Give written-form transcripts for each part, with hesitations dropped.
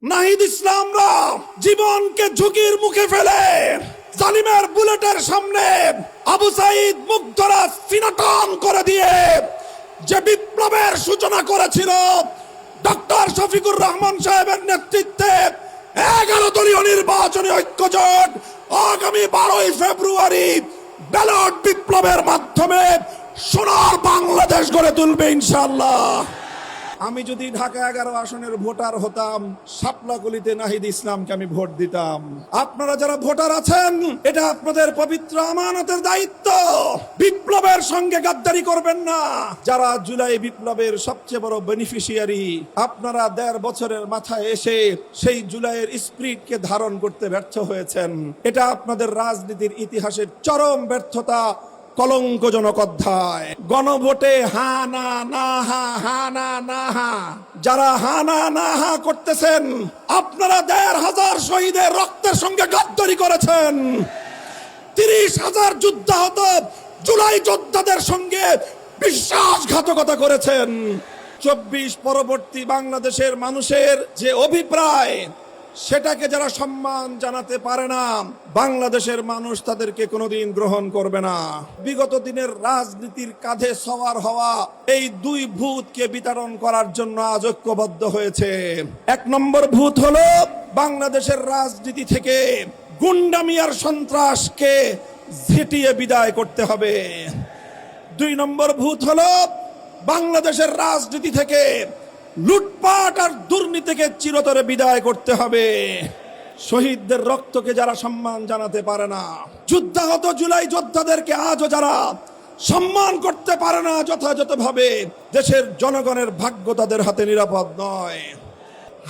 নাহিদ ইসলামরা জীবনকে ঝুঁকির মুখে ফেলে জালিমের বুলেটের সামনে আবু সাইদ মুগ্ধরা সিনাটন করে দিয়ে যে বিপ্লবের সূচনা করেছিল ডক্টর শফিকুর রহমান সাহেবের নেতৃত্বে 11 দলীয় নির্বাচনী ঐক্যজোট আগামী 12 ফেব্রুয়ারি ব্যালট বিপ্লবের মাধ্যমে সোনার বাংলাদেশ গড়ে তুলবে ইনশাআল্লাহ। আমি যদি ঢাকা 11 আসনের ভোটার হতাম, শাপলাকলিতে নাহিদ ইসলামকে আমি ভোট দিতাম। আপনারা যারা ভোটার আছেন, এটা আপনাদের পবিত্র আমানতের দায়িত্ব। বিপ্লবের সঙ্গে গাদ্দারি করবেন না। যারা জুলাই বিপ্লবের সবচেয়ে বড় বেনিফিশিয়ারি, আপনারা 1.5 বছরের মাথায় এসে সেই জুলাইয়ের স্পিরিটকে ধারণ করতে ব্যর্থ হয়েছেন। এটা আপনাদের রাজনীতির ইতিহাসের চরম ব্যর্থতা, কলঙ্কজনক অধ্যায়। গণভোটে হা না না হা, হা না না হা, যারা হা না না হা করতেছেন, আপনারা 1,500 শহীদের রক্তের সঙ্গে গাদ্দারি করেছেন। 30,000 যুদ্ধাহত জুলাই যোদ্ধাদের সঙ্গে বিশ্বাসঘাতকতা করেছেন। 24 পরবর্তী বাংলাদেশের মানুষের যে অভিপ্রায়, সেটাকে যারা সম্মান জানাতে পারে না, বাংলাদেশের মানুষ তাদেরকে কোনোদিন গ্রহণ করবে না। বিগত দিনের রাজনীতির কাঁধে সওয়ার হওয়া এই 2 ভূতকে বিতাড়ন করার জন্য আজ ঐক্যবদ্ধ হয়েছে। 1 নম্বর ভূত হলো বাংলাদেশের রাজনীতি থেকে গুন্ডামি আর সন্ত্রাসকে ঝেঁটিয়ে বিদায় করতে হবে। 2 নম্বর ভূত হলো বাংলাদেশের রাজনীতি থেকে লুটপাট আর দুর্নীতিকে চিরতরে বিদায় করতে হবে। শহীদদের রক্তকে যারা সম্মান জানাতে পারে না, যুদ্ধাহত জুলাই যোদ্ধাদেরকে আজও যারা সম্মান করতে পারে না যথাযথভাবে, দেশের জনগণের ভাগ্য তাদের হাতে নিরাপদ নয়।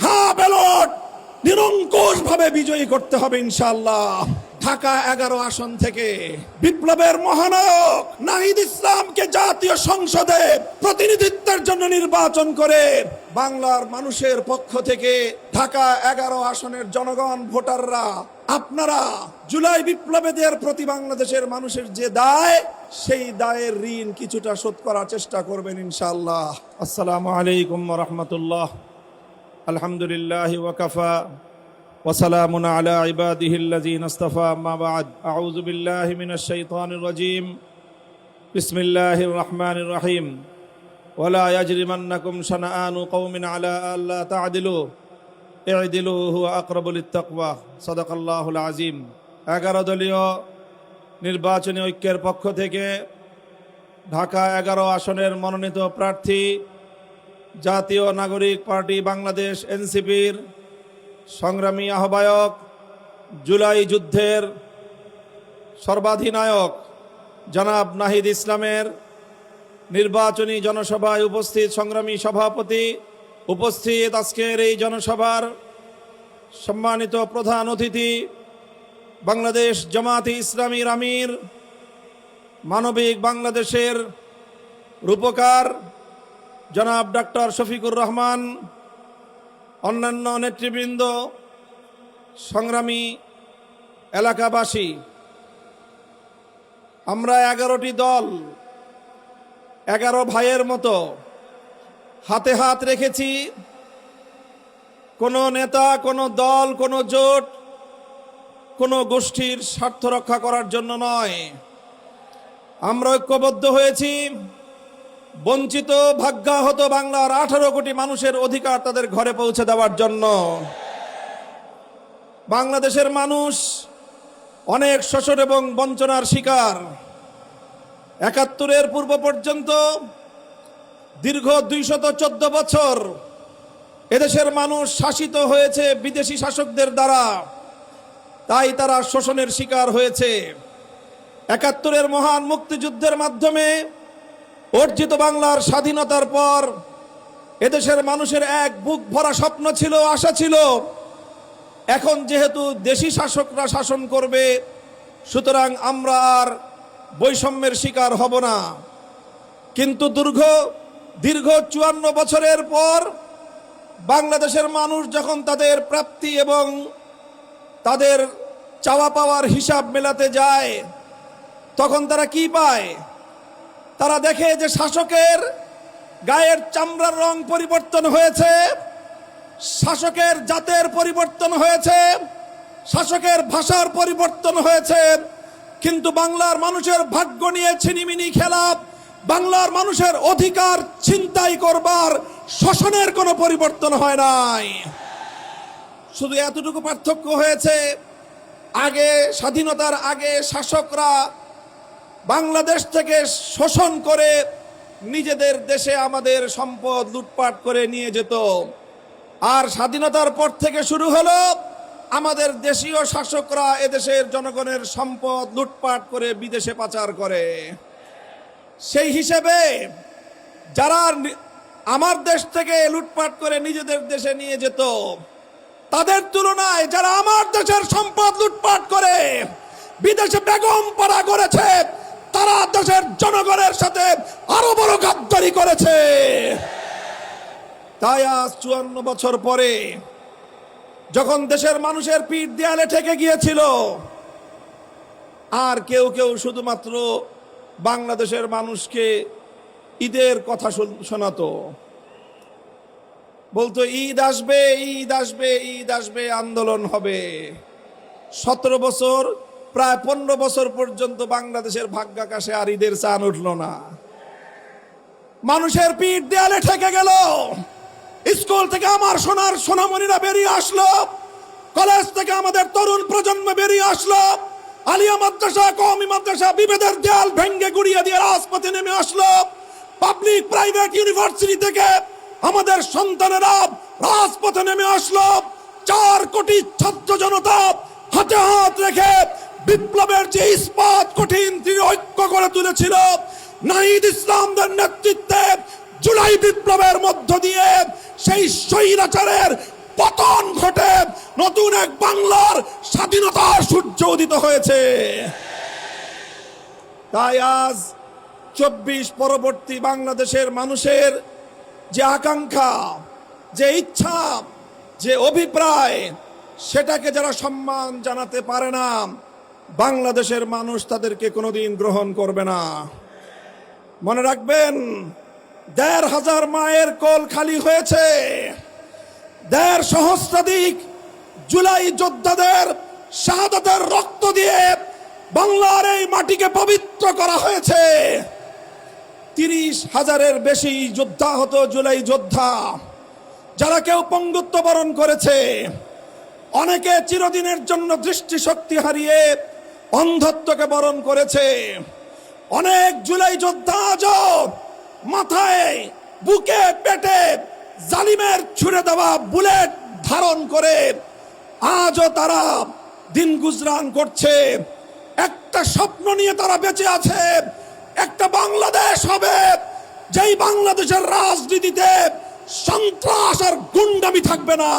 হ্যাঁ, ব্যালট নিরঙ্কুশ ভাবে বিজয়ী করতে হবে ইনশাআল্লাহ। ঢাকা 11 আসন থেকে বিপ্লবের মহানায়ক নাহিদ ইসলামকে জাতীয় সংসদে প্রতিনিধিত্বের জন্য নির্বাচন করে বাংলার মানুষের পক্ষ থেকে ঢাকা 11 আসনের জনগণ, ভোটাররা, আপনারা জুলাই বিপ্লবের প্রতি বাংলাদেশের মানুষের যে দায়, সেই দায়ের ঋণ কিছুটা শোধ করার চেষ্টা করবেন ইনশাআল্লাহ। আসসালামু আলাইকুম ওয়া রাহমাতুল্লাহ। আলহামদুলিল্লাহি ওয়া কাফা وسلام على عباده الذين اصطفى أما بعد أعوذ بالله من الشيطان الرجيم بسم الله الرحمن الرحيم ولا يجرمنكم شنآن قوم على ألا تعدلوا اعدلوا هو أقرب للتقوى صدق الله العظيم। 11 দলীয় নির্বাচনী ঐক্যের পক্ষ থেকে ঢাকা 11 আসনের মনোনীত প্রার্থী জাতীয় নাগরিক পার্টি বাংলাদেশ এনসিপির সংগ্রামী আহ্বায়ক, জুলাই যুদ্ধের সর্বাধিনায়ক জনাব নাহিদ ইসলামের নির্বাচনী জনসভায় উপস্থিত সংগ্রামী সভাপতি, উপস্থিত আজকের এই জনসভার সম্মানিত প্রধান অতিথি, বাংলাদেশ জামাতে ইসলামীর আমির, মানবিক বাংলাদেশের রূপকার জনাব ডক্টর শফিকুর রহমান, অন্যান্য নেতৃবৃন্দ, সংগ্রামী এলাকাবাসী, আমরা 11টি দল, 11 ভাইয়ের মতো হাতে হাত রেখেছি। কোনো নেতা, কোনো দল, কোনো জোট, কোনো গোষ্ঠীর স্বার্থ রক্ষা করার জন্য নয়। আমরা ঐক্যবদ্ধ হয়েছি বঞ্চিত, ভাগ্যাহত বাংলার 18 কোটি মানুষের অধিকার তাদের ঘরে পৌঁছে দেওয়ার জন্য। বাংলাদেশের মানুষ অনেক শোষণ এবং বঞ্চনার শিকার। 71-এর পূর্ব পর্যন্ত দীর্ঘ 214 বছর এদেশের মানুষ শাসিত হয়েছে বিদেশি শাসকদের দ্বারা, তাই তারা শোষণের শিকার হয়েছে। 71-এর মহান মুক্তিযুদ্ধের মাধ্যমে অর্জিত বাংলার স্বাধীনতার পর এদেশের মানুষের এক বুক ভরা স্বপ্ন ছিল, আশা ছিল, এখন যেহেতু দেশি শাসকরা শাসন করবে, সুতরাং আমরা আর বৈষম্যের শিকার হব না। কিন্তু দীর্ঘ 54 বছরের পর বাংলাদেশের মানুষ যখন তাদের প্রাপ্তি এবং তাদের চাওয়া পাওয়ার হিসাব মেলাতে যায়, তখন তারা কি পায়? তারা দেখে যে শাসকের গায়ের চামড়ার রং পরিবর্তন হয়েছে, শাসকের জাতের পরিবর্তন হয়েছে, শাসকের ভাষার পরিবর্তন হয়েছে, কিন্তু বাংলার মানুষের ভাগ্য নিয়ে ছিনিমিনি খেলা, বাংলার মানুষের অধিকার ছিনতাই করবার শোষণের কোনো পরিবর্তন হয় নাই। শুধু এতটুকু পার্থক্য হয়েছে, আগে স্বাধীনতার আগে শাসকরা বাংলাদেশ থেকে শোষণ করে নিজেদের দেশে আমাদের সম্পদ লুটপাট করে নিয়ে যেত, আর স্বাধীনতার পর থেকে শুরু হলো আমাদের দেশীয় শাসকরা এদেশের জনগণের সম্পদ লুটপাট করে বিদেশে পাচার করে। সেই হিসেবে যারা আমার দেশ থেকে লুটপাট করে নিজেদের দেশে নিয়ে যেত, তাদের তুলনায় যারা আমার দেশের সম্পদ লুটপাট করে বিদেশে বেগম পাড়া করেছে, তারা দেশের জনগণের সাথে আরো বড় গাদ্দারি করেছে। তাই আজ 54 বছর পরে যখন দেশের মানুষের পিঠ দেয়ালে ঠেকে গিয়েছিল, আর কেউ কেউ শুধুমাত্র বাংলাদেশের মানুষকে ঈদের কথা শোনাতো, বলতো ঈদ আসবে, ঈদ আসবে, ঈদ আসবে, আন্দোলন হবে। 17 বছর, প্রায় 15 বছর পর্যন্ত বাংলাদেশের ভাগ্যাকাশে আর ঈদের চাঁদ উঠল না। মানুষের পিঠ দেয়ালে ঠেকে গেল। স্কুল থেকে আমার সোনার সোনামণিরা বেরিয়ে আসলো, কলেজ থেকে আমাদের তরুণ প্রজন্ম বেরিয়ে আসলো, আলিয়া মাদ্রাসা, কওমি মাদ্রাসা বিভেদের দেয়াল ভেঙ্গে গুড়িয়ে দিয়ে রাজপথে নেমে আসলো। পাবলিক প্রাইভেট ইউনিভার্সিটি থেকে আমাদের সন্তানেরা রাজপথে নেমে আসলো। 4 কোটি ছাত্র জনতা হাতে হাত রেখে বিপ্লবের যে ইস্পাত কঠিন তিনি ঐক্য করে তুলেছিল, নাহিদ ইসলামদের নেতৃত্বে জুলাই বিপ্লবের মধ্য দিয়ে সেই স্বৈরাচারের পতন ঘটে নতুন এক বাংলার স্বাধীনতার সূর্য উদিত হয়েছে। তাই আজ 24 পরবর্তী বাংলাদেশের মানুষের যে আকাঙ্ক্ষা, যে ইচ্ছা, যে অভিপ্রায়, সেটাকে যারা সম্মান জানাতে পারে না, বাংলাদেশের মানুষ তাদেরকে কোনোদিন গ্রহণ করবে না। মনে রাখবেন, 1,500 মায়ের কোল খালি হয়েছে, 1.5 সহস্রাধিক জুলাই যোদ্ধাদের শাহাদাতের রক্ত দিয়ে বাংলার এই মাটিকে পবিত্র করা হয়েছে। 30,000-এর বেশি যোদ্ধা হতো জুলাই যোদ্ধা, যারা কেউ পঙ্গুত্ব বরণ করেছে, অনেকে চিরদিনের জন্য দৃষ্টিশক্তি হারিয়ে অন্ধত্বকে বরণ করেছে। অনেক জুলাই যোদ্ধা আজও মাথায়, বুকে, পেটে জালিমের ছুড়ে দেওয়া বুলেট ধারণ করে আজও তারা দিন গুজরান করছে। একটা স্বপ্ন নিয়ে তারা বেঁচে আছে, একটা বাংলাদেশ হবে যেই বাংলাদেশের রাজনীতিতে সন্ত্রাস আর গুন্ডামি থাকবে না।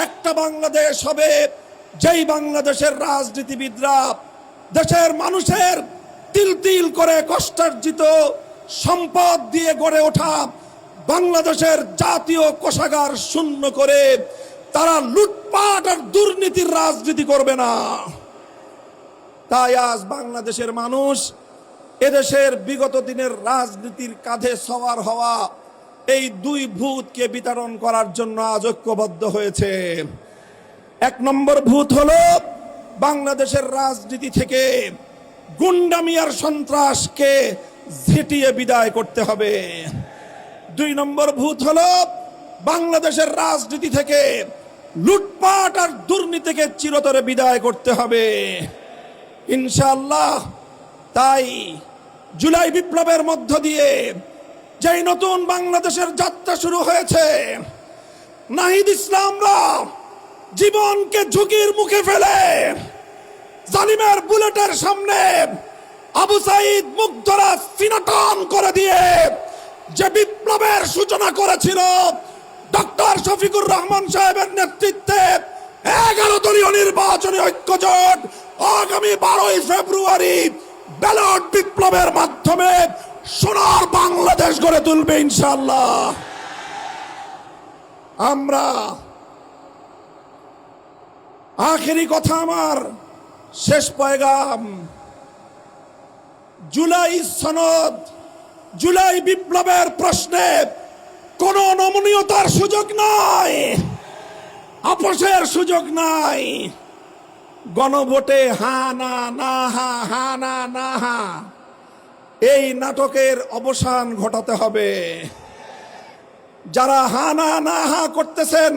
একটা বাংলাদেশ হবে যেই বাংলাদেশের রাজনীতিবিদরা দেশের মানুষের তিল তিল করে কষ্টার্জিত সম্পদ দিয়ে গড়ে ওঠা বাংলাদেশের জাতীয় কোষাগার শূন্য করে তারা লুটপাট আর দুর্নীতির রাজনীতি করবে না। তাই আজ বাংলাদেশের মানুষ এদেশের বিগত দিনের রাজনীতির কাঁধে সওয়ার হওয়া এই 2 ভূতকে বিতাড়ন করার জন্য আজ ঐক্যবদ্ধ হয়েছে। 1 নম্বর ভূত হলো বাংলাদেশের রাজনীতি থেকে গুন্ডামি আর সন্ত্রাসকে ঝেঁটিয়ে বিদায় করতে হবে। 2 নম্বর ভূত হলো বাংলাদেশের রাজনীতি থেকে লুটপাট আর দুর্নীতিকে চিরতরে বিদায় করতে হবে ইনশাআল্লাহ। তাই জুলাই বিপ্লবের মধ্য দিয়ে যেই নতুন বাংলাদেশের যাত্রা শুরু হয়েছে, নাহিদ ইসলামরা জীবনকে ঝুঁকির মুখে ফেলে জালিমের বুলেটের সামনে আবু সাইদ মুগ্ধরা সিনাটন করে দিয়ে যে বিপ্লবের সূচনা করেছিল ডক্টর শফিকুর রহমান সাহেবের নেতৃত্বে 11 দলীয় নির্বাচনী ঐক্যজোট আগামী 12 ফেব্রুয়ারি ব্যালট বিপ্লবের মাধ্যমে সোনার বাংলাদেশ গড়ে তুলবে ইনশাআল্লাহ। আমরা আখেরি কথা, আমার শেষ পয়গাম, জুলাই সনদ, জুলাই বিপ্লবের প্রশ্নে কোনো নমনীয়তার সুযোগ নাই, আপোষের সুযোগ নাই। গণভোটে হা না না হা, হা না না হা, এই নাটকের অবসান ঘটাতে হবে। যারা হা না না হা করতেছেন,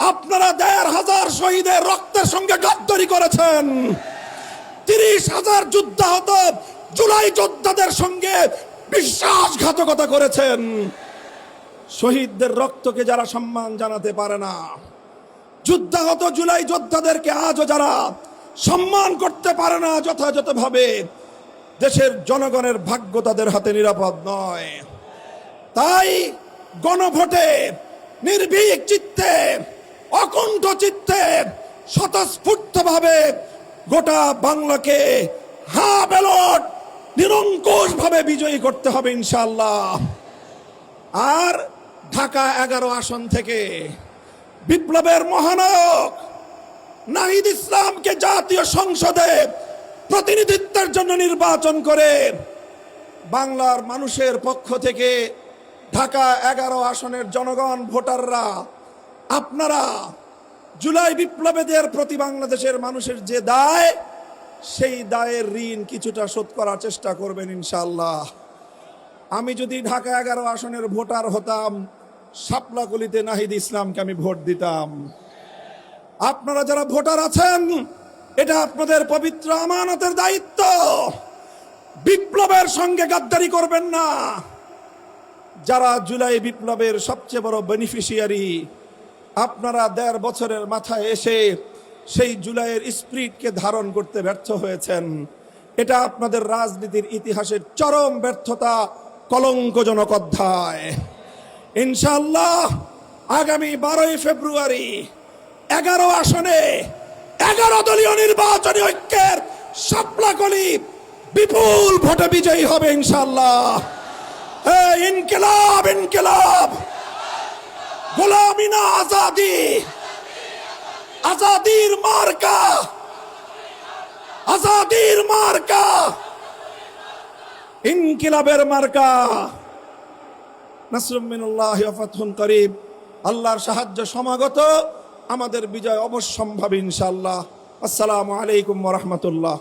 আপনারা ১৫০০ শহীদের রক্তের সঙ্গে গাদ্দারি করেছেন। ৩০,০০০ যুদ্ধাহত জুলাই যোদ্ধাদের সঙ্গে বিশ্বাসঘাতকতা করেছেন। শহীদদের রক্তকে যারা সম্মান জানাতে পারে না, যুদ্ধাহত জুলাই যোদ্ধাদেরকে আজও যারা সম্মান করতে পারে না যথাযথভাবে, দেশের জনগণের ভাগ্য তাদের হাতে নিরাপদ নয়। তাই গণভোটে নির্ভীক চিত্তে, অকুণ্ঠ চিত্তে, স্বতঃস্ফূর্তভাবে গোটা বাংলাকে হা ব্যালট নিরঙ্কুশ ভাবে বিজয়ী করতে হবে ইনশাআল্লাহ। আর ঢাকা ১১ আসন থেকে বিপ্লবের মহানায়ক নাহিদ ইসলামকে জাতীয় সংসদে প্রতিনিধিত্বের জন্য নির্বাচন করে বাংলার মানুষের পক্ষ থেকে ঢাকা ১১ আসনের জনগণ, ভোটাররা, আপনারা জুলাই বিপ্লবীদের প্রতি বাংলাদেশের মানুষের যে দায়, সেই দায়ের ঋণ কিছুটা শোধ করার চেষ্টা করবেন ইনশাআল্লাহ। আমি যদি ঢাকা ১১ আসনের ভোটার হতাম, শাপলাকলিতে নাহিদ ইসলামকে আমি ভোট দিতাম। আপনারা যারা ভোটার আছেন, এটা আপনাদের পবিত্র আমানতের দায়িত্ব। বিপ্লবের সঙ্গে গাদ্দারি করবেন না। যারা জুলাই বিপ্লবের সবচেয়ে বড় বেনিফিশিয়ারি, আপনারা ১.৫ বছরের মাথায় এসে সেই জুলাইয়ের স্পিরিটকে ধারণ করতে ব্যর্থ হয়েছেন। এটা আপনাদের রাজনীতির ইতিহাসের চরম ব্যর্থতা, কলঙ্কজনক অধ্যায়। ইনশাআল্লাহ আগামী ১২ই ফেব্রুয়ারি ১১ আসনে ১১ দলীয় নির্বাচনী ঐক্যের শাপলাকলি বিপুল ভোটে বিজয়ী হবে ইনশাআল্লাহ। ইনকিলাব, ইনকিলাব, গোলামি না আজাদি, আজাদির মার্কা, আজাদির মার্কা, ইনকিলাবের মার্কা। নাসরুম মিনাল্লাহি ওয়া ফাতহুন করিব। আল্লাহর সাহায্য সমাগত, আমাদের বিজয় অবশ্যম্ভাবী ইনশাআল্লাহ। আসসালামু আলাইকুম ওয়া রাহমাতুল্লাহ।